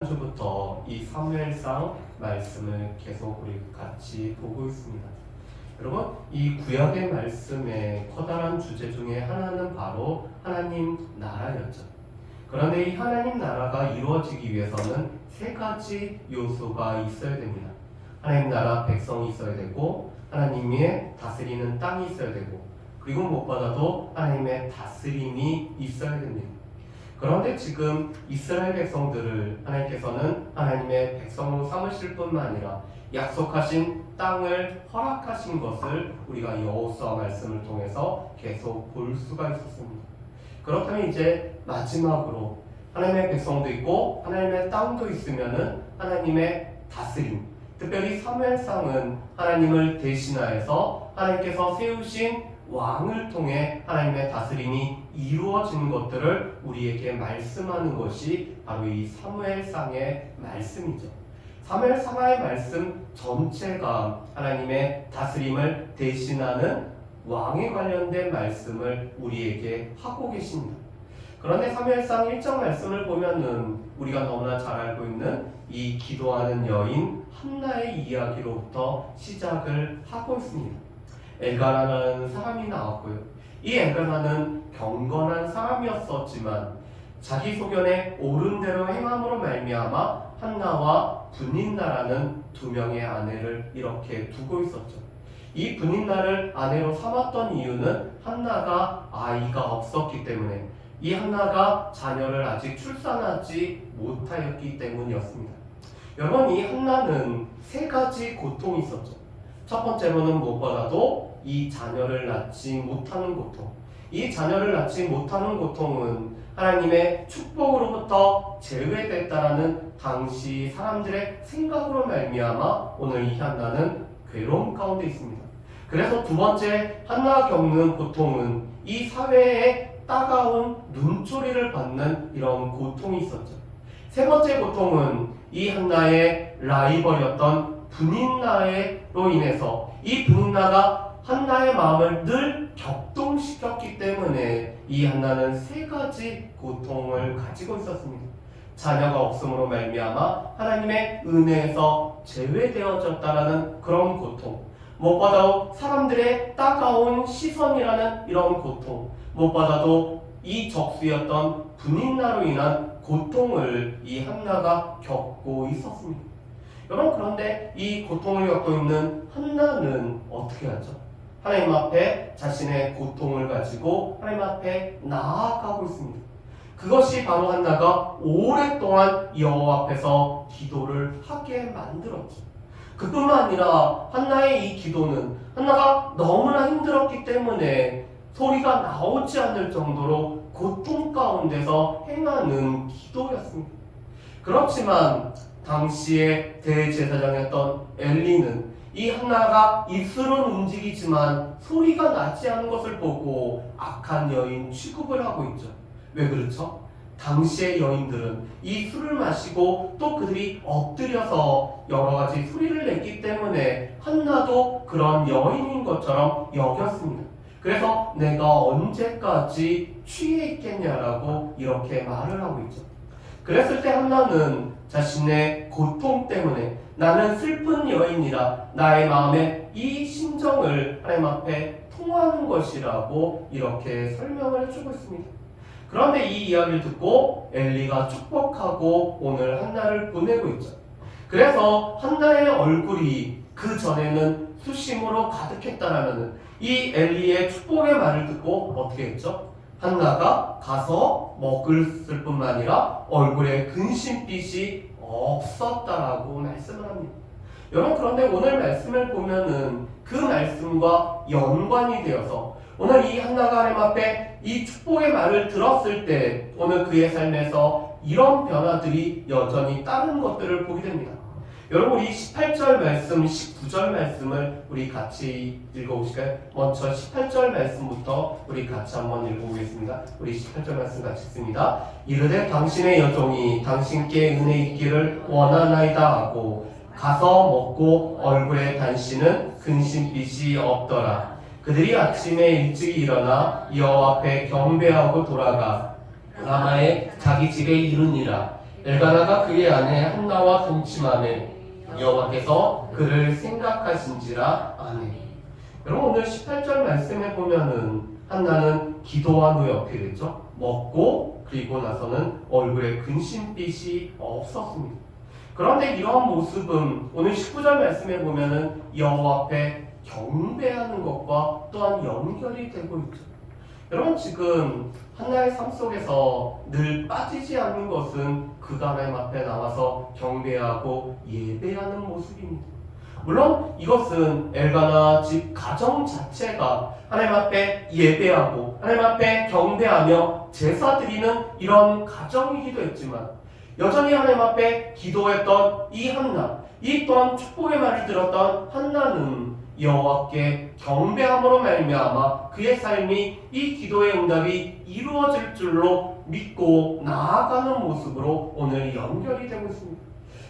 주부터 이 사무엘상 말씀을 계속 우리 같이 보고 있습니다. 여러분, 이 구약의 말씀의 커다란 주제 중에 하나는 바로 하나님 나라였죠. 그런데 이 하나님 나라가 이루어지기 위해서는 세 가지 요소가 있어야 됩니다. 하나님 나라 백성이 있어야 되고, 하나님의 다스리는 땅이 있어야 되고, 그리고 무엇보다도 하나님의 다스림이 있어야 됩니다. 그런데 지금 이스라엘 백성들을 하나님께서는 하나님의 백성으로 삼으실 뿐만 아니라 약속하신 땅을 허락하신 것을 우리가 여호수아 말씀을 통해서 계속 볼 수가 있었습니다. 그렇다면 이제 마지막으로 하나님의 백성도 있고 하나님의 땅도 있으면은 하나님의 다스림, 특별히 사무엘상은 하나님을 대신하여서 하나님께서 세우신 왕을 통해 하나님의 다스림이 이루어지는 것들을 우리에게 말씀하는 것이 바로 이 사무엘상의 말씀이죠. 사무엘상의 말씀 전체가 하나님의 다스림을 대신하는 왕에 관련된 말씀을 우리에게 하고 계십니다. 그런데 사무엘상 1장 말씀을 보면은 우리가 너무나 잘 알고 있는 이 기도하는 여인 한나의 이야기로부터 시작을 하고 있습니다. 엘가나라는 사람이 나왔고요. 이 엘가나는 경건한 사람이었었지만 자기 소견에 옳은 대로 행함으로 말미암아 한나와 분인나라는 두 명의 아내를 이렇게 두고 있었죠. 이 분인나를 아내로 삼았던 이유는 한나가 아이가 없었기 때문에, 이 한나가 자녀를 아직 출산하지 못하였기 때문이었습니다. 여러분, 이 한나는 세 가지 고통이 있었죠. 첫 번째로는 무엇보다도 이 자녀를 낳지 못하는 고통. 이 자녀를 낳지 못하는 고통은 하나님의 축복으로부터 제외됐다라는 당시 사람들의 생각으로 말미암아 오늘 이 한나는 괴로움 가운데 있습니다. 그래서 두 번째 한나가 겪는 고통은 이 사회의 따가운 눈초리를 받는 이런 고통이 있었죠. 세 번째 고통은 이 한나의 라이벌이었던 분인나로 인해서 이 분인나가 한나의 마음을 늘 격동시켰기 때문에 이 한나는 세 가지 고통을 가지고 있었습니다. 자녀가 없음으로 말미암아 하나님의 은혜에서 제외되어졌다라는 그런 고통, 무엇보다도 사람들의 따가운 시선이라는 이런 고통, 무엇보다도 이 적수였던 분인나로 인한 고통을 이 한나가 겪고 있었습니다. 여러분, 그런데 이 고통을 겪고 있는 한나는 어떻게 하죠? 하나님 앞에 자신의 고통을 가지고 하나님 앞에 나아가고 있습니다. 그것이 바로 한나가 오랫동안 여호와 앞에서 기도를 하게 만들었죠. 그뿐만 아니라 한나의 이 기도는 한나가 너무나 힘들었기 때문에 소리가 나오지 않을 정도로 고통 가운데서 행하는 기도였습니다. 그렇지만 당시의 대제사장이었던 엘리는 이 한나가 입술은 움직이지만 소리가 나지 않은 것을 보고 악한 여인 취급을 하고 있죠. 왜 그렇죠? 당시의 여인들은 이 술을 마시고 또 그들이 엎드려서 여러 가지 소리를 냈기 때문에 한나도 그런 여인인 것처럼 여겼습니다. 그래서 내가 언제까지 취해 있겠냐라고 이렇게 말을 하고 있죠. 그랬을 때 한나는 자신의 고통 때문에 나는 슬픈 여인이라 나의 마음에 이 심정을 하나님 앞에 통하는 것이라고 이렇게 설명을 해주고 있습니다. 그런데 이 이야기를 듣고 엘리가 축복하고 오늘 한나를 보내고 있죠. 그래서 한나의 얼굴이 그 전에는 수심으로 가득했다라는 이 엘리의 축복의 말을 듣고 어떻게 했죠? 한나가 가서 먹을 뿐만 아니라 얼굴에 근심빛이 없었다라고 말씀을 합니다. 여러분, 그런데 오늘 말씀을 보면은 그 말씀과 연관이 되어서 오늘 이 한나가 하나님 앞에 이 축복의 말을 들었을 때 오늘 그의 삶에서 이런 변화들이 여전히 다른 것들을 보게 됩니다. 여러분, 우리 18절 말씀, 19절 말씀을 우리 같이 읽어보실까요? 먼저 18절 말씀부터 우리 같이 한번 읽어보겠습니다. 우리 18절 말씀 같이 읽습니다. 이르되 당신의 여종이 당신께 은혜 있기를 원하나이다 하고 가서 먹고 얼굴에 단시는 근심빛이 없더라. 그들이 아침에 일찍 일어나 여호와 앞에 경배하고 돌아가 라마에 자기 집에 이르니라. 엘가나가 그의 아내 한나와 동침하매 여호와께서 그를 생각하신지라. 아멘. 여러분 오늘 18절 말씀에 보면은 한나는 기도한 후에 어떻게 됐죠? 먹고 그리고 나서는 얼굴에 근심빛이 없었습니다. 그런데 이러한 모습은 오늘 19절 말씀에 보면은 여호와 앞에 경배하는 것과 또한 연결이 되고 있죠. 여러분 지금 한나의 삶 속에서 늘 빠지지 않는 것은 그가 하나님 앞에 나와서 경배하고 예배하는 모습입니다. 물론 이것은 엘가나 집 가정 자체가 하나님 앞에 예배하고 하나님 앞에 경배하며 제사 드리는 이런 가정이기도 했지만 여전히 하나님 앞에 기도했던 이 한나, 이 또한 축복의 말을 들었던 한나는 여호와께 경배함으로 말미암아 그의 삶이 이 기도의 응답이 이루어질 줄로 믿고 나아가는 모습으로 오늘 연결이 되고 있습니다.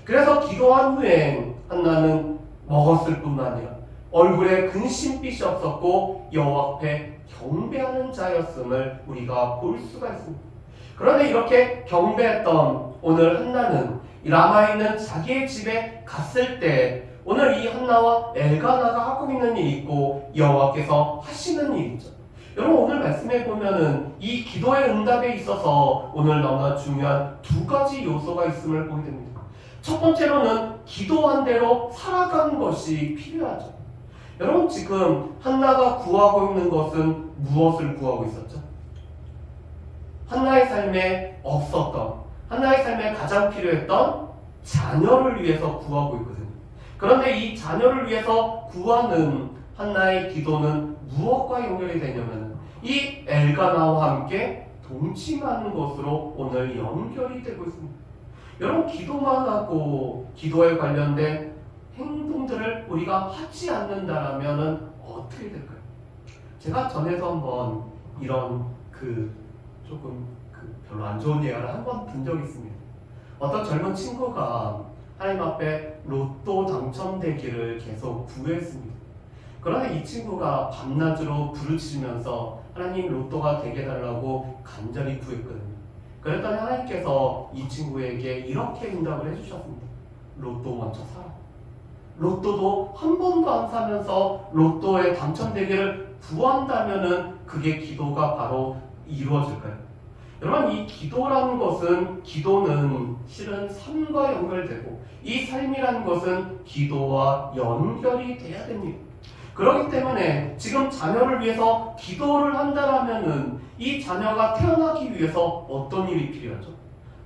그래서 기도한 후에 한나는 먹었을 뿐만 아니라 얼굴에 근심빛이 없었고 여호와 앞에 경배하는 자였음을 우리가 볼 수가 있습니다. 그런데 이렇게 경배했던 오늘 한나는 라마에 있는 자기의 집에 갔을 때 오늘 이 한나와 엘가나가 하고 있는 일이 있고 여호와께서 하시는 일이 있죠. 여러분 오늘 말씀해 보면은 이 기도의 응답에 있어서 오늘 너무나 중요한 두 가지 요소가 있음을 보게 됩니다. 첫 번째로는 기도한 대로 살아가는 것이 필요하죠. 여러분 지금 한나가 구하고 있는 것은 무엇을 구하고 있었죠? 한나의 삶에 없었던, 한나의 삶에 가장 필요했던 자녀를 위해서 구하고 있거든요. 그런데 이 자녀를 위해서 구하는 한나의 기도는 무엇과 연결이 되냐면 이 엘가나와 함께 동침하는 것으로 오늘 연결이 되고 있습니다. 여러분 기도만 하고 기도에 관련된 행동들을 우리가 하지 않는다라면 어떻게 될까요? 제가 전에도 한번 이런 조금 별로 안 좋은 예화를 한 번 본 적이 있습니다. 어떤 젊은 친구가 하나님 앞에 로또 당첨되기를 계속 구했습니다. 그러나 이 친구가 밤낮으로 부르짖으면서 하나님 로또가 되게 달라고 간절히 구했거든요. 그랬더니 하나님께서 이 친구에게 이렇게 응답을 해주셨습니다. 로또 먼저 사라. 로또도 한 번도 안 사면서 로또에 당첨되기를 구한다면은 그게 기도가 바로 이루어질까요? 여러분 이 기도라는 것은 기도는 실은 삶과 연결되고 이 삶이라는 것은 기도와 연결이 돼야 됩니다. 그렇기 때문에 지금 자녀를 위해서 기도를 한다라면은 이 자녀가 태어나기 위해서 어떤 일이 필요하죠?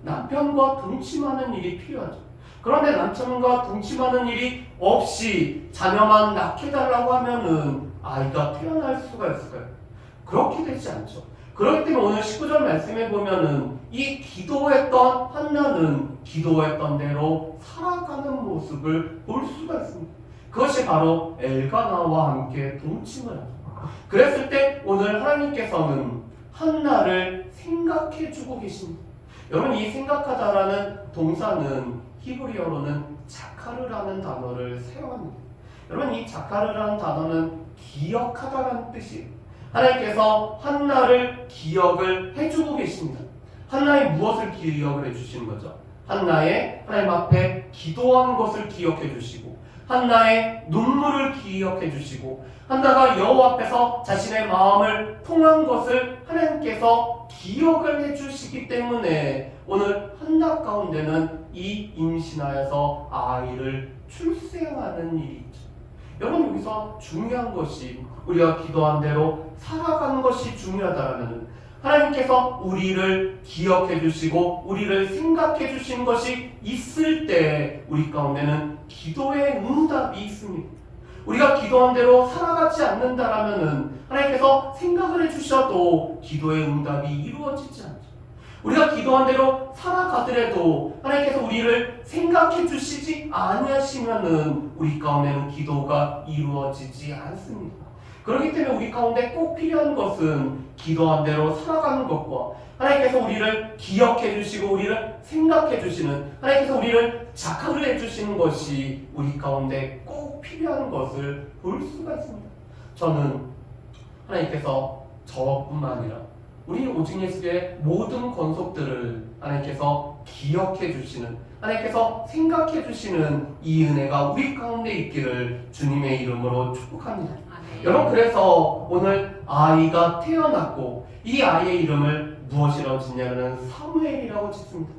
남편과 동침하는 일이 필요하죠. 그런데 남편과 동침하는 일이 없이 자녀만 낳게달라고 하면은 아이가 태어날 수가 있을까요? 그렇게 되지 않죠. 그렇기 때문에 오늘 19절 말씀에 보면은 이 기도했던 한나는 기도했던 대로 살아가는 모습을 볼 수가 있습니다. 그것이 바로 엘가나와 함께 동침을 하죠. 그랬을 때 오늘 하나님께서는 한나를 생각해주고 계십니다. 여러분 이 생각하다라는 동사는 히브리어로는 자카르라는 단어를 사용합니다. 여러분 이 자카르라는 단어는 기억하다라는 뜻이에요. 하나님께서 한나를 기억을 해주고 계십니다. 한나의 무엇을 기억을 해주시는 거죠? 한나의 하나님 앞에 기도한 것을 기억해 주시고 한나의 눈물을 기억해 주시고 한나가 여호와 앞에서 자신의 마음을 통한 것을 하나님께서 기억을 해주시기 때문에 오늘 한나 가운데는 이 임신하여서 아이를 출생하는 일이 있죠. 여러분 여기서 중요한 것이 우리가 기도한 대로 살아가는 것이 중요하다면 하나님께서 우리를 기억해 주시고 우리를 생각해 주신 것이 있을 때 우리 가운데는 기도의 응답이 있습니다. 우리가 기도한 대로 살아가지 않는다라면 하나님께서 생각을 해주셔도 기도의 응답이 이루어지지 않죠. 우리가 기도한 대로 살아가더라도 하나님께서 우리를 생각해 주시지 아니하시면은 우리 가운데는 기도가 이루어지지 않습니다. 그렇기 때문에 우리 가운데 꼭 필요한 것은 기도한 대로 살아가는 것과 하나님께서 우리를 기억해 주시고 우리를 생각해 주시는 하나님께서 우리를 자각을 해 주시는 것이 우리 가운데 꼭 필요한 것을 볼 수가 있습니다. 저는 하나님께서 저뿐만 아니라 우리 오직 예수의 모든 권속들을 하나님께서 기억해 주시는, 하나님께서 생각해 주시는 이 은혜가 우리 가운데 있기를 주님의 이름으로 축복합니다. 여러분, 그래서 오늘 아이가 태어났고 이 아이의 이름을 무엇이라고 짓냐면 사무엘이라고 짓습니다.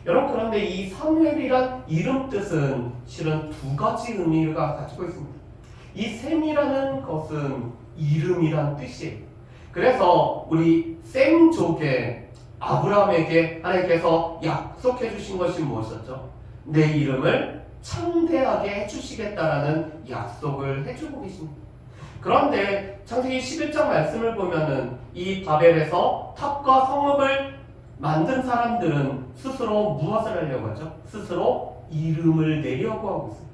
여러분, 그런데 이 사무엘이란 이름 뜻은 실은 두 가지 의미가 가지고 있습니다. 이 셈이라는 것은 이름이란 뜻이에요. 그래서 우리 셈족의 아브라함에게 하나님께서 약속해 주신 것이 무엇이었죠? 내 이름을 창대하게 해주시겠다라는 약속을 해주고 계십니다. 그런데 창세기 11장 말씀을 보면은 이 바벨에서 탑과 성읍을 만든 사람들은 스스로 무엇을 하려고 하죠? 스스로 이름을 내려고 하고 있습니다.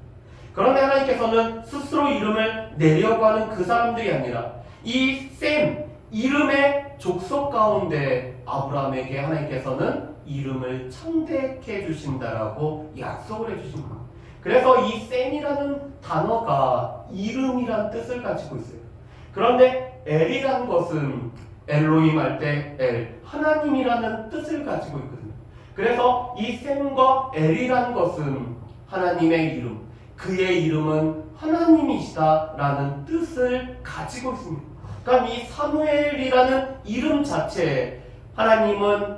그런데 하나님께서는 스스로 이름을 내려고 하는 그 사람들이 아니라 이 셈, 이름의 족속 가운데 아브라함에게 하나님께서는 이름을 창대케 해주신다라고 약속을 해주십니다. 그래서 이 셈이라는 단어가 이름이란 뜻을 가지고 있어요. 그런데 엘이라는 것은 엘로힘 할 때 엘, 하나님이라는 뜻을 가지고 있거든요. 그래서 이 셈과 엘이라는 것은 하나님의 이름, 그의 이름은 하나님이시다라는 뜻을 가지고 있습니다. 그러니까 이 사무엘이라는 이름 자체에 하나님은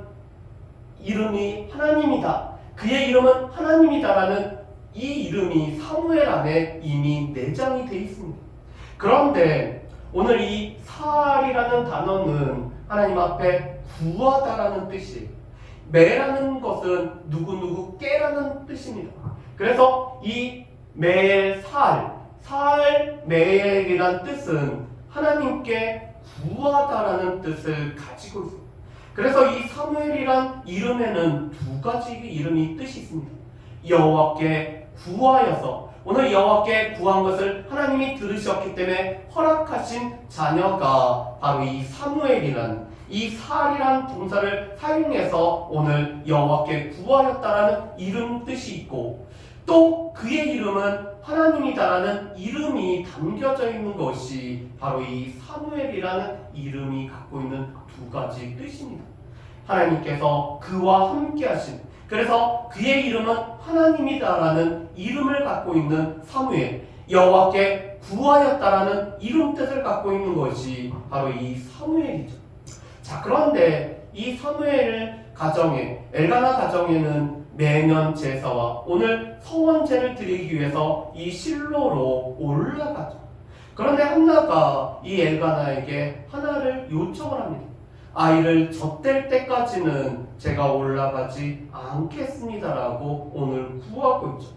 이름이 하나님이다, 그의 이름은 하나님이다라는 이 이름이 사무엘 안에 이미 내장이 되어 있습니다. 그런데 오늘 이 사알이라는 단어는 하나님 앞에 구하다라는 뜻이에요. 매라는 것은 누구누구께라는 뜻입니다. 그래서 이 매엘 사알 매엘이란 뜻은 하나님께 구하다라는 뜻을 가지고 있습니다. 그래서 이 사무엘이란 이름에는 두 가지 이름이 뜻이 있습니다. 여호와께 구하여서, 오늘 여호와께 구한 것을 하나님이 들으셨기 때문에 허락하신 자녀가 바로 이 사무엘이란, 이 사알이란 동사를 사용해서 오늘 여호와께 구하였다라는 이름 뜻이 있고, 또 그의 이름은 하나님이다라는 이름이 담겨져 있는 것이 바로 이 사무엘이라는 이름이 갖고 있는 두 가지 뜻입니다. 하나님께서 그와 함께 하신, 그래서 그의 이름은 하나님이다라는 이름을 갖고 있는 사무엘, 여호와께 구하였다라는 이름 뜻을 갖고 있는 것이 바로 이 사무엘이죠. 자, 그런데 이 사무엘 가정에, 엘가나 가정에는 매년 제사와 오늘 성원제를 드리기 위해서 이 실로로 올라가죠. 그런데 한나가 이 엘가나에게 하나를 요청을 합니다. 아이를 젖댈 때까지는 제가 올라가지 않겠습니다라고 오늘 구하고 있죠.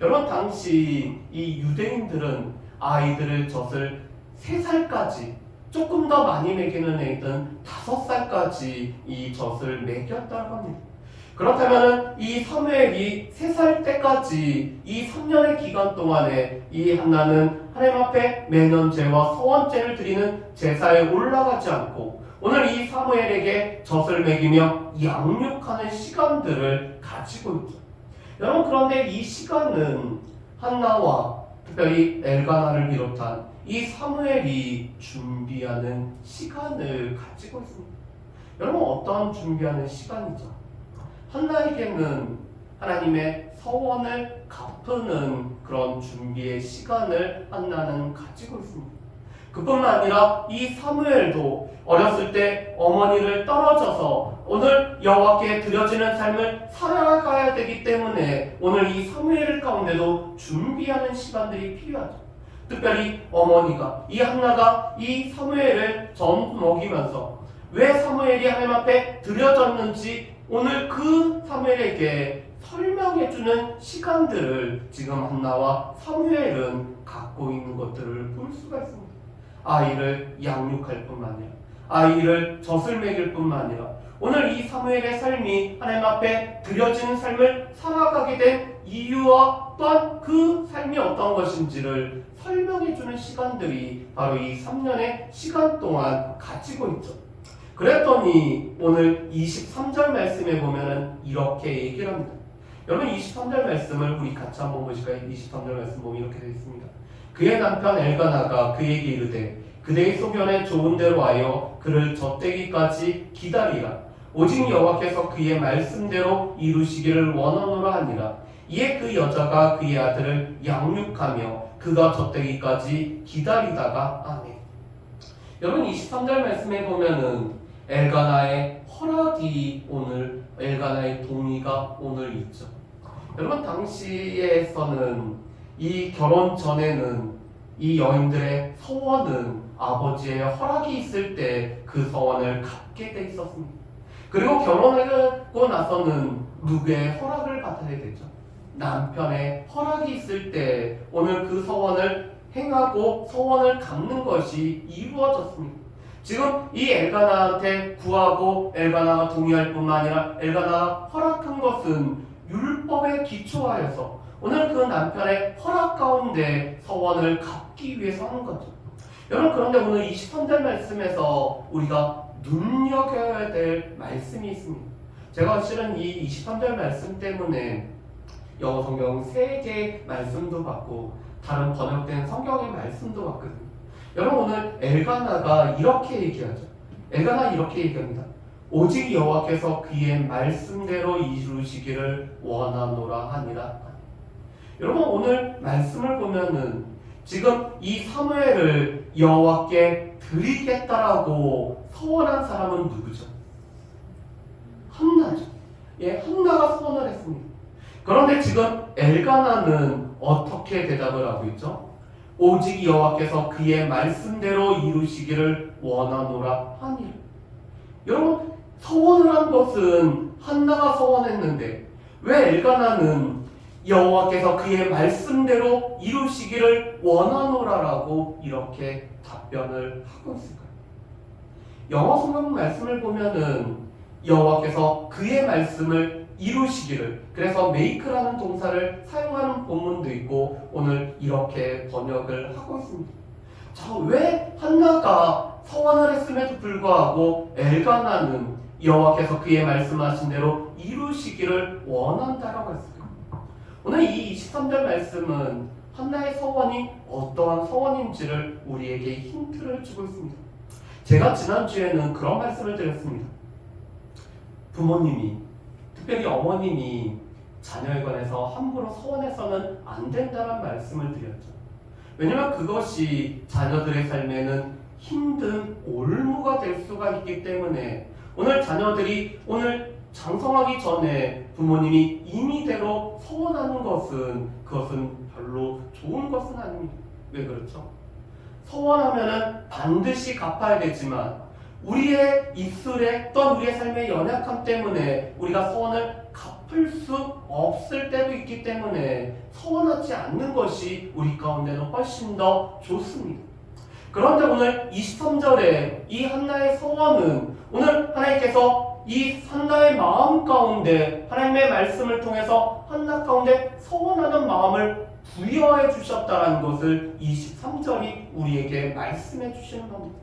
여러분, 당시 이 유대인들은 아이들을 젖을 3살까지, 조금 더 많이 먹이는 애들은 5살까지 이 젖을 먹였다고 합니다. 그렇다면 이 사무엘이 3살 때까지 이 3년의 기간 동안에 이 한나는 하나님 앞에 매년 제와 서원제를 드리는 제사에 올라가지 않고 오늘 이 사무엘에게 젖을 먹이며 양육하는 시간들을 가지고 있죠. 여러분, 그런데 이 시간은 한나와 특별히 엘가나를 비롯한 이 사무엘이 준비하는 시간을 가지고 있습니다. 여러분, 어떤 준비하는 시간이죠? 한나에게는 하나님의 서원을 갚는 그런 준비의 시간을 한나는 가지고 있습니다. 그뿐만 아니라 이 사무엘도 어렸을 때 어머니를 떨어져서 오늘 여호와께 드려지는 삶을 살아가야 되기 때문에 오늘 이 사무엘 가운데도 준비하는 시간들이 필요하죠. 특별히 어머니가, 이 한나가 이 사무엘을 전 먹이면서 왜 사무엘이 하나님 앞에 드려졌는지 오늘 그 사무엘에게 설명해주는 시간들을 지금 한나와 사무엘은 갖고 있는 것들을 볼 수가 있습니다. 아이를 양육할 뿐만 아니라, 아이를 젖을 먹일 뿐만 아니라 오늘 이 사무엘의 삶이 하나님 앞에 드려지는 삶을 살아가게 된 이유와 또한 그 삶이 어떤 것인지를 설명해주는 시간들이 바로 이 3년의 시간 동안 가지고 있죠. 그랬더니 오늘 23절 말씀에 보면은 이렇게 얘기를 합니다. 여러분, 23절 말씀을 우리 같이 한번 보실까요? 23절 말씀 보면 이렇게 되어 있습니다. 그의 남편 엘가나가 그에게 이르되 그대의 소견에 좋은 대로 하여 그를 젖대기까지 기다리라. 오직 여호와께서 그의 말씀대로 이루시기를 원하노라 하니라. 이에 그 여자가 그의 아들을 양육하며 그가 젖되기까지 기다리다가 아멘. 여러분 23절 말씀에 보면은 엘가나의 허락이 오늘, 엘가나의 동의가 오늘 있죠. 여러분 당시에서는 이 결혼 전에는 이 여인들의 서원은 아버지의 허락이 있을 때 그 서원을 갖게 돼 있었습니다. 그리고 결혼하고 나서는 누구의 허락을 받아야 되죠? 남편의 허락이 있을 때 오늘 그 서원을 행하고 서원을 갚는 것이 이루어졌습니다. 지금 이 엘가나한테 구하고 엘가나가 동의할 뿐만 아니라 엘가나가 허락한 것은 율법에 기초하여서 오늘 그 남편의 허락 가운데 서원을 갚기 위해서 하는 거죠. 여러분 그런데 오늘 23절 말씀에서 우리가 눈여겨야 될 말씀이 있습니다. 제가 실은 이 23절 말씀 때문에 영어 성경 3개의 말씀도 봤고 다른 번역된 성경의 말씀도 봤거든요. 여러분 오늘 엘가나가 이렇게 얘기하죠. 엘가나 이렇게 얘기합니다. 오직 여호와께서 그의 말씀대로 이루시기를 원하노라 하니라. 여러분 오늘 말씀을 보면은 지금 이 사무엘을 여호와께 드리겠다라고 서원한 사람은 누구죠? 한나죠. 예, 한나가 서원을 했습니다. 그런데 지금 엘가나는 어떻게 대답을 하고 있죠? 오직 여호와께서 그의 말씀대로 이루시기를 원하노라 하니라. 여러분 서원을 한 것은 한나가 서원했는데 왜 엘가나는 여호와께서 그의 말씀대로 이루시기를 원하노라라고 이렇게 답변을 하고 있을까요? 영어 성경 말씀을 보면은 여호와께서 그의 말씀을 이루시기를, 그래서 make라는 동사를 사용하는 본문도 있고 오늘 이렇게 번역을 하고 있습니다. 자, 왜 한나가 서원을 했음에도 불구하고 엘가나는 여호와께서 그의 말씀하신 대로 이루시기를 원한다라고 했을까요? 오늘 이 23절 말씀은 한나의 서원이 어떠한 서원인지를 우리에게 힌트를 주고 있습니다. 제가 지난주에는 그런 말씀을 드렸습니다. 부모님이, 특별히 어머님이 자녀에 관해서 함부로 서원해서는 안 된다는 말씀을 드렸죠. 왜냐하면 그것이 자녀들의 삶에는 힘든 올무가 될 수가 있기 때문에 오늘 자녀들이 오늘 장성하기 전에 부모님이 임의대로 서원하는 것은 그것은 별로 좋은 것은 아닙니다. 왜 그렇죠? 서원하면은 반드시 갚아야 되지만 우리의 입술에 또한 우리의 삶의 연약함 때문에 우리가 서원을 갚을 수 없을 때도 있기 때문에 서원하지 않는 것이 우리 가운데는 훨씬 더 좋습니다. 그런데 오늘 23절에 이 한나의 서원은 오늘 하나님께서 이 한나의 마음 가운데 하나님의 말씀을 통해서 한나 가운데 서원하는 마음을 부여해 주셨다는 것을 23절이 우리에게 말씀해 주시는 겁니다.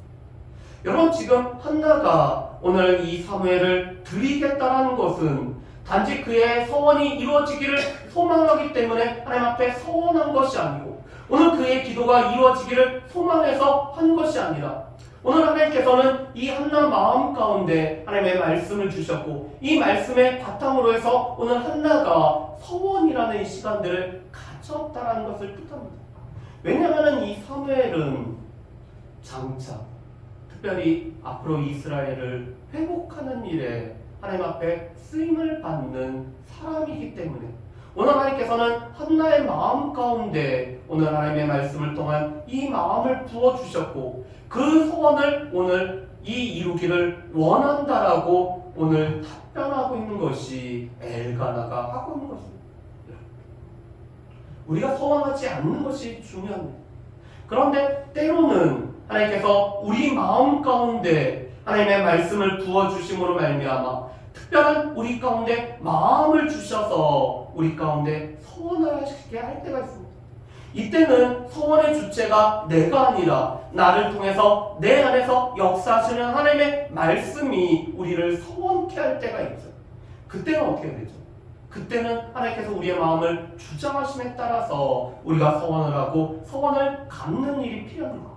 여러분 지금 한나가 오늘 이 사무엘을 드리겠다라는 것은 단지 그의 서원이 이루어지기를 소망하기 때문에 하나님 앞에 서원한 것이 아니고 오늘 그의 기도가 이루어지기를 소망해서 한 것이 아니라 오늘 하나님께서는 이 한나 마음 가운데 하나님의 말씀을 주셨고 이 말씀의 바탕으로 해서 오늘 한나가 서원이라는 시간들을 가졌다라는 것을 뜻합니다. 왜냐하면 이 사무엘은 장차 특별히 앞으로 이스라엘을 회복하는 일에 하나님 앞에 쓰임을 받는 사람이기 때문에 오늘 하나님께서는 한나의 마음 가운데 오늘 하나님의 말씀을 통한 이 마음을 부어주셨고 그 소원을 오늘 이루기를 원한다라고 오늘 답변하고 있는 것이 엘가나가 하고 있는 것입니다. 우리가 소원하지 않는 것이 중요합니다. 그런데 때로는 하나님께서 우리 마음 가운데 하나님의 말씀을 부어주심으로 말미암아 특별한 우리 가운데 마음을 주셔서 우리 가운데 소원을 하시게 할 때가 있습니다. 이때는 소원의 주체가 내가 아니라 나를 통해서 내 안에서 역사하시는 하나님의 말씀이 우리를 소원케 할 때가 있죠. 그때는 어떻게 되죠? 그때는 하나님께서 우리의 마음을 주장하심에 따라서 우리가 서원을 하고 서원을 갚는 일이 필요합니다.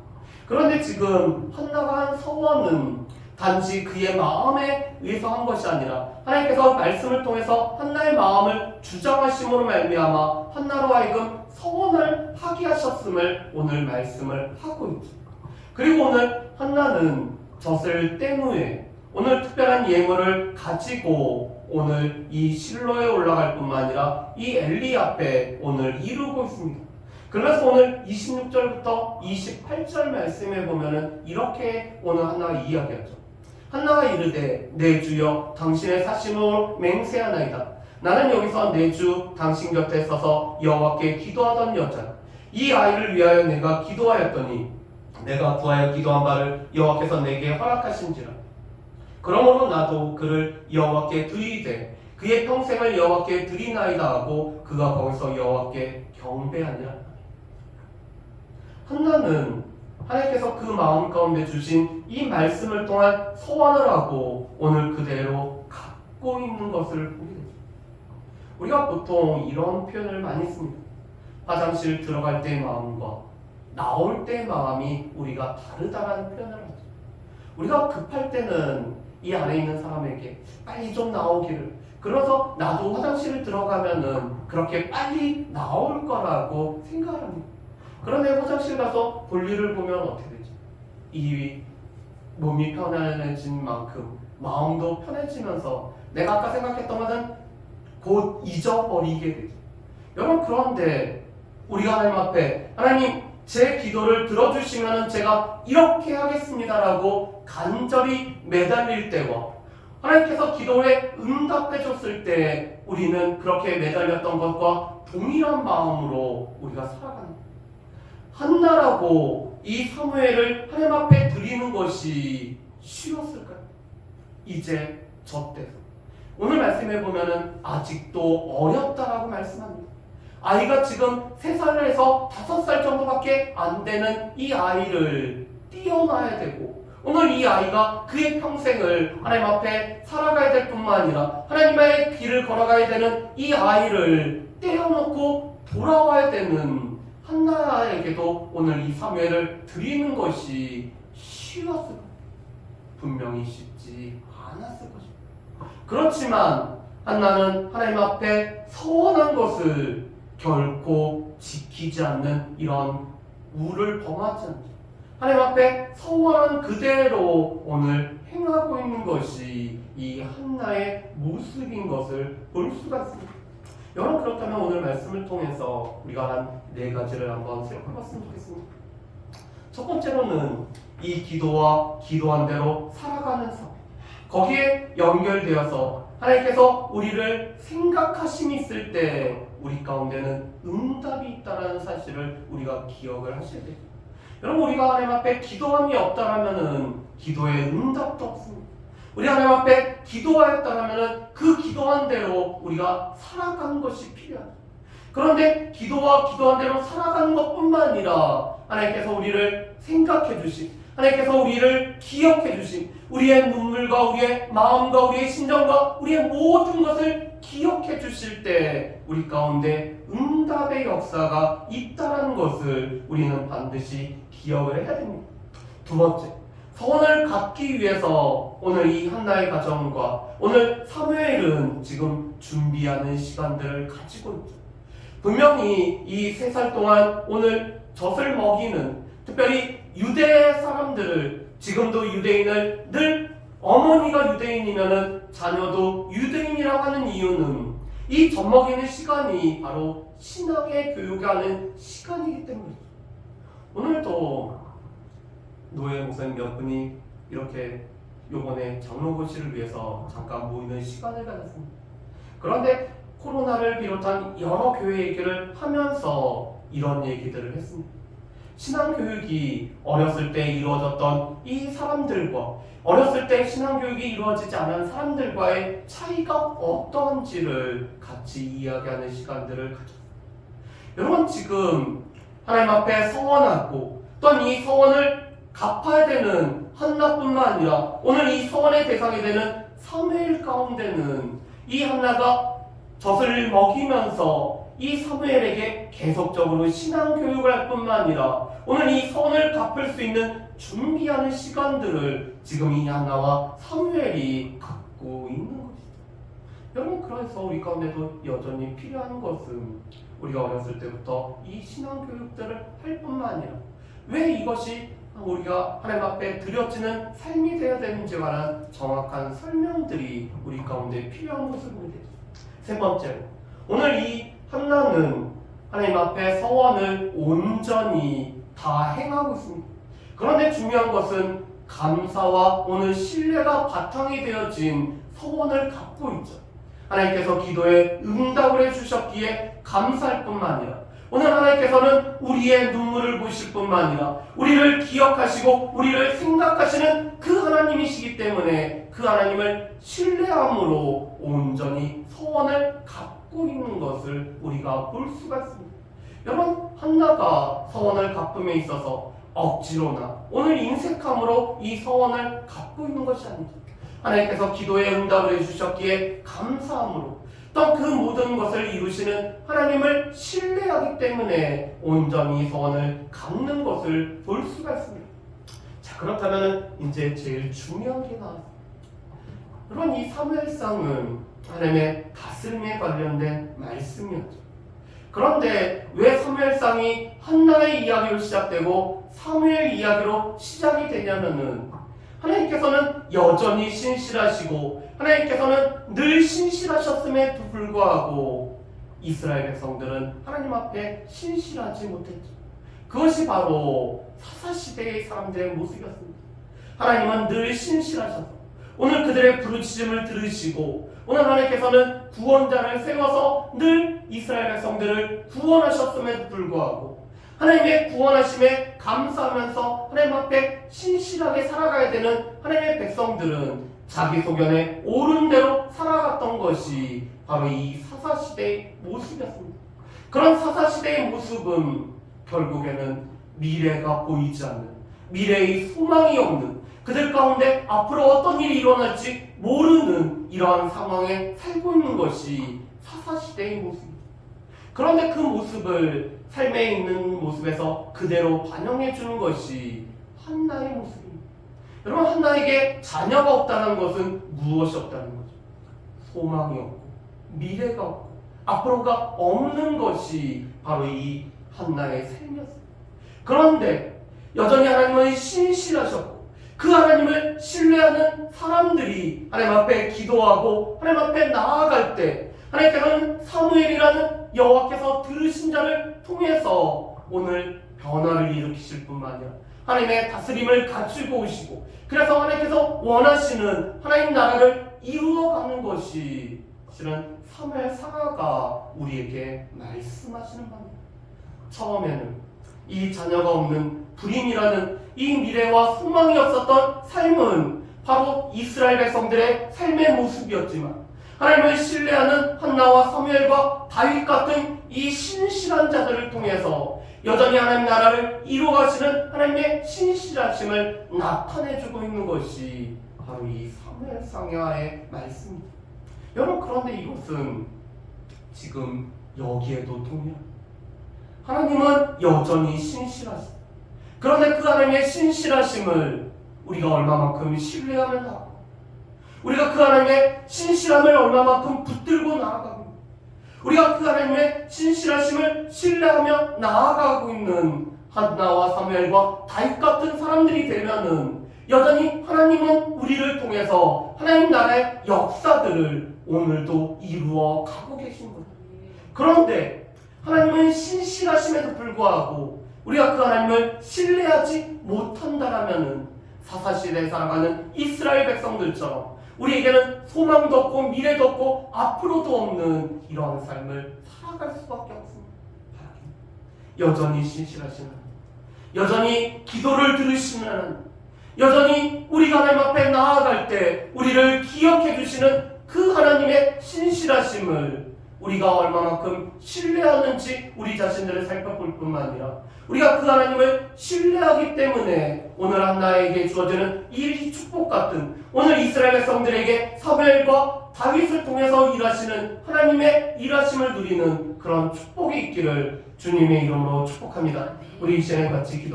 그런데 지금 한나가 한 서원은 단지 그의 마음에 의해서 한 것이 아니라 하나님께서 말씀을 통해서 한나의 마음을 주장하심으로 말미암아 한나로 하여금 서원을 하게 하셨음을 오늘 말씀을 하고 있죠. 그리고 오늘 한나는 젖을 뗀 후에 오늘 특별한 예물을 가지고 오늘 이 실로에 올라갈 뿐만 아니라 이 엘리 앞에 오늘 이루고 있습니다. 그래서 오늘 26절부터 28절 말씀에 보면은 이렇게 오늘 한나가 이야기하죠. 한나가 이르되 내 주여 당신의 사심으로 맹세하나이다. 나는 여기서 내 주 당신 곁에 서서 여호와께 기도하던 여자 이 아이를 위하여 내가 기도하였더니 내가 구하여 기도한 바를 여호와께서 내게 허락하신지라. 그러므로 나도 그를 여호와께 드리되 그의 평생을 여호와께 드리나이다 하고 그가 거기서 여호와께 경배하니라. 한나는 하나님께서 그 마음 가운데 주신 이 말씀을 통한 소원을 하고 오늘 그대로 갖고 있는 것을 보게 됩니다. 우리가 보통 이런 표현을 많이 씁니다. 화장실 들어갈 때의 마음과 나올 때의 마음이 우리가 다르다는 표현을 하죠. 우리가 급할 때는 이 안에 있는 사람에게 빨리 좀 나오기를, 그래서 나도 화장실을 들어가면은 그렇게 빨리 나올 거라고 생각을 합니다. 그런데 화장실 가서 볼일을 보면 어떻게 되죠? 이 몸이 편안해진 만큼 마음도 편해지면서 내가 아까 생각했던 것은 곧 잊어버리게 되죠. 여러분, 그런데 우리가 하나님 앞에 하나님 제 기도를 들어주시면 제가 이렇게 하겠습니다라고 간절히 매달릴 때와 하나님께서 기도에 응답해 줬을 때 우리는 그렇게 매달렸던 것과 동일한 마음으로 우리가 살아가는 거예요. 한나라고 이 사무엘을 하나님 앞에 드리는 것이 쉬웠을까요? 이제 젖대서 오늘 말씀해 보면은 아직도 어렸다라고 말씀합니다. 아이가 지금 3살에서 5살 정도밖에 안 되는 이 아이를 띄어놔야 되고 오늘 이 아이가 그의 평생을 하나님 앞에 살아가야 될 뿐만 아니라 하나님의 길을 걸어가야 되는 이 아이를 떼어놓고 돌아와야 되는 한나에게도 오늘 이 사무엘을 드리는 것이 쉬웠을 거예요. 분명히 쉽지 않았을 것입니다. 그렇지만 한나는 하나님 앞에 서원한 것을 결코 지키지 않는 이런 우를 범하지 않죠. 하나님 앞에 서원한 그대로 오늘 행하고 있는 것이 이 한나의 모습인 것을 볼 수가 있습니다. 여러분, 그렇다면 오늘 말씀을 통해서 우리가 한 4가지를 한번 살펴봤으면 좋겠습니다. 첫 번째로는 이 기도와 기도한 대로 살아가는 삶, 거기에 연결되어서 하나님께서 우리를 생각하심이 있을 때 우리 가운데는 응답이 있다는 사실을 우리가 기억을 하셔야 돼요. 여러분, 우리가 하나님 앞에 기도함이 없다라면은 기도에 응답도 없습니다. 우리 하나님 앞에 기도하였다라면은 그 기도한 대로 우리가 살아가는 것이 필요하다. 그런데 기도와 기도한 대로 살아가는 것뿐만 아니라 하나님께서 우리를 생각해 주신, 하나님께서 우리를 기억해 주신, 우리의 눈물과 우리의 마음과 우리의 심정과 우리의 모든 것을 기억해 주실 때 우리 가운데 응답의 역사가 있다는 것을 우리는 반드시 기억을 해야 됩니다. 두 번째, 서원을 갖기 위해서 오늘 이 한나의 가정과 오늘 사무엘은 지금 준비하는 시간들을 가지고 있죠. 분명히 이 3살 동안 오늘 젖을 먹이는, 특별히 유대 사람들을, 지금도 유대인을 늘 어머니가 유대인이면은 자녀도 유대인이라고 하는 이유는 이 젖 먹이는 시간이 바로 신앙의 교육하는 시간이기 때문이죠. 오늘도 노예 목사님 몇 분이 이렇게 요번에 장로고시를 위해서 잠깐 모이는 시간을 가졌습니다. 그런데 코로나를 비롯한 여러 교회 얘기를 하면서 이런 얘기들을 했습니다. 신앙교육이 어렸을 때 이루어졌던 이 사람들과 어렸을 때 신앙교육이 이루어지지 않은 사람들과의 차이가 어떤지를 같이 이야기하는 시간들을 가졌습니다. 여러분, 지금 하나님 앞에 서원하고 또한 이 서원을 갚아야 되는 한나뿐만 아니라 오늘 이 서원의 대상이 되는 사무엘 가운데는 이 한나가 젖을 먹이면서 이 사무엘에게 계속적으로 신앙 교육을 할 뿐만 아니라 오늘 이 선을 갚을 수 있는 준비하는 시간들을 지금 이 한나와 사무엘이 갖고 있는 것이죠. 여러분, 그래서 우리 가운데도 여전히 필요한 것은 우리가 어렸을 때부터 이 신앙 교육들을 할 뿐만 아니라 왜 이것이 우리가 하나님 앞에 드려지는 삶이 되어야 되는지에 관한 정확한 설명들이 우리 가운데 필요한 것을 보게 되죠. 세 번째로, 오늘 이 한나는 하나님 앞에 서원을 온전히 다 행하고 있습니다. 그런데 중요한 것은 감사와 오늘 신뢰가 바탕이 되어진 서원을 갖고 있죠. 하나님께서 기도에 응답을 해주셨기에 감사할 뿐만 아니라 오늘 하나님께서는 우리의 눈물을 보실 뿐만 아니라 우리를 기억하시고 우리를 생각하시는 그 하나님이시기 때문에 그 하나님을 신뢰함으로 온전히 서원을 갖고 있는 것을 우리가 볼 수가 있습니다. 여러분, 한나가 서원을 갚음에 있어서 억지로나 오늘 인색함으로 이 서원을 갖고 있는 것이 아니죠. 하나님께서 기도에 응답을 해주셨기에 감사함으로 또 그 모든 것을 이루시는 하나님을 신뢰하기 때문에 온전히 서원을 갚는 것을 볼 수가 있습니다. 자, 그렇다면 이제 제일 중요한 게 나왔습니다. 그런 이 사무엘상은 하나님의 다스림에 관련된 말씀이었죠. 그런데 왜 사무엘상이 한나의 이야기로 시작되고 사무엘 이야기로 시작이 되냐면은 하나님께서는 여전히 신실하시고 하나님께서는 늘 신실하셨음에도 불구하고 이스라엘 백성들은 하나님 앞에 신실하지 못했죠. 그것이 바로 사사시대의 사람들의 모습이었습니다. 하나님은 늘 신실하셔서 오늘 그들의 부르짖음을 들으시고 오늘 하나님께서는 구원자를 세워서 늘 이스라엘 백성들을 구원하셨음에도 불구하고 하나님의 구원하심에 감사하면서 하나님 앞에 신실하게 살아가야 되는 하나님의 백성들은 자기 소견에 옳은 대로 살아갔던 것이 바로 이 사사시대의 모습이었습니다. 그런 사사시대의 모습은 결국에는 미래가 보이지 않는, 미래의 소망이 없는, 그들 가운데 앞으로 어떤 일이 일어날지 모르는 이러한 상황에 살고 있는 것이 사사시대의 모습입니다. 그런데 그 모습을 삶에 있는 모습에서 그대로 반영해 주는 것이 한나의 모습입니다. 여러분, 한나에게 자녀가 없다는 것은 무엇이 없다는 거죠? 소망이 없고 미래가 없고 앞으로가 없는 것이 바로 이 한나의 삶이었습니다. 그런데 여전히 하나님은 신실하셨고 그 하나님을 신뢰하는 사람들이 하나님 앞에 기도하고 하나님 앞에 나아갈 때 하나님께서는 사무엘이라는 여호와께서 들으신 자를 통해서 오늘 변화를 일으키실 뿐만 아니라 하나님의 다스림을 가지고 오시고 그래서 하나님께서 원하시는 하나님 나라를 이루어가는 것이 실은 사무엘 사가가 우리에게 말씀하시는 바입니다. 처음에는 이 자녀가 없는 불임이라는 이 미래와 소망이 없었던 삶은 바로 이스라엘 백성들의 삶의 모습이었지만 하나님을 신뢰하는 한나와 사무엘과 다윗 같은 이 신실한 자들을 통해서 여전히 하나님 나라를 이루어가시는 하나님의 신실하심을 나타내주고 있는 것이 바로 이 사무엘상의 말씀입니다. 여러분, 그런데 이것은 지금 여기에도 동일합니다. 하나님은 여전히 신실하십니다. 그런데 그 하나님의 신실하심을 우리가 얼마만큼 신뢰하면 하고 우리가 그 하나님의 신실함을 얼마만큼 붙들고 나아가고 우리가 그 하나님의 신실하심을 신뢰하며 나아가고 있는 한나와 사무엘과 다윗 같은 사람들이 되면은 여전히 하나님은 우리를 통해서 하나님 나라의 역사들을 오늘도 이루어 가고 계신 거예요. 그런데 하나님은 신실하심에도 불구하고 우리가 그 하나님을 신뢰하지 못한다라면은 사사시대에 살아가는 이스라엘 백성들처럼 우리에게는 소망도 없고 미래도 없고 앞으로도 없는 이러한 삶을 살아갈 수밖에 없습니다. 여전히 신실하신 하나님, 여전히 기도를 들으시는 하나님, 여전히 우리가 하나님 앞에 나아갈 때 우리를 기억해 주시는 그 하나님의 신실하심을 우리가 얼마만큼 신뢰하는지 우리 자신들을 살펴볼 뿐만 아니라 우리가 그 하나님을 신뢰하기 때문에 오늘 한나에게 주어지는 이 축복 같은 오늘 이스라엘 백성들에게 사무엘과 다윗을 통해서 일하시는 하나님의 일하심을 누리는 그런 축복이 있기를 주님의 이름으로 축복합니다. 우리 이 시간에 같이 기도